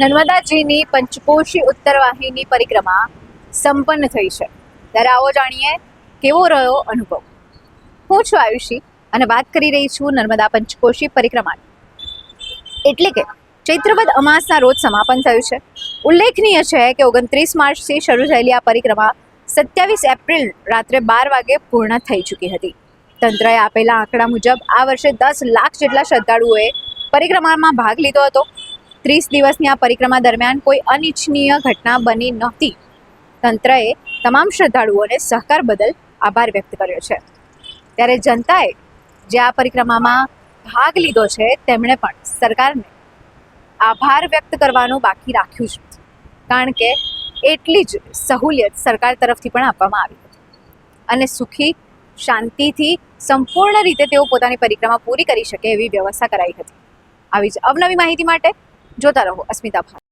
નર્મદાજીની પંચકોશી ઉત્તરવાહિની પરિક્રમા સંપન્ન થઈ છે. ત્યારે આવો જાણીએ કેવો રહ્યો અનુભવ. હું છું આયુષી અને વાત કરી રહી છું નર્મદા પંચકોશી પરિક્રમાની. એટલે કે ચૈત્રવદ અમાસના રોજ સમાપન થયું છે. ઉલ્લેખનીય છે કે 29 માર્ચથી શરૂ થયેલી આ પરિક્રમા 27 એપ્રિલ રાત્રે 12 વાગે પૂર્ણ થઈ ચૂકી હતી. તંત્રએ આપેલા આંકડા મુજબ આ વર્ષે 10 લાખ જેટલા શ્રદ્ધાળુઓએ પરિક્રમામાં ભાગ લીધો હતો. 30 દિવસની આ પરિક્રમા દરમિયાન કોઈ અનિચ્છનીય ઘટના બની નહોતી. તંત્રએ તમામ શ્રદ્ધાળુઓને સહકાર બદલ આભાર વ્યક્ત કર્યો છે. ત્યારે જનતાએ જે આ પરિક્રમામાં ભાગ લીધો છે તેમણે પણ સરકારને આભાર વ્યક્ત કરવાનું બાકી રાખ્યું છે, કારણ કે એટલી જ સહુલિયત સરકાર તરફથી પણ આપવામાં આવી હતી અને સુખી શાંતિથી સંપૂર્ણ રીતે તેઓ પોતાની પરિક્રમા પૂરી કરી શકે એવી વ્યવસ્થા કરાઈ હતી. આવી જ અવનવી માહિતી માટે જોતા રહો અસ્મિતા ભારત.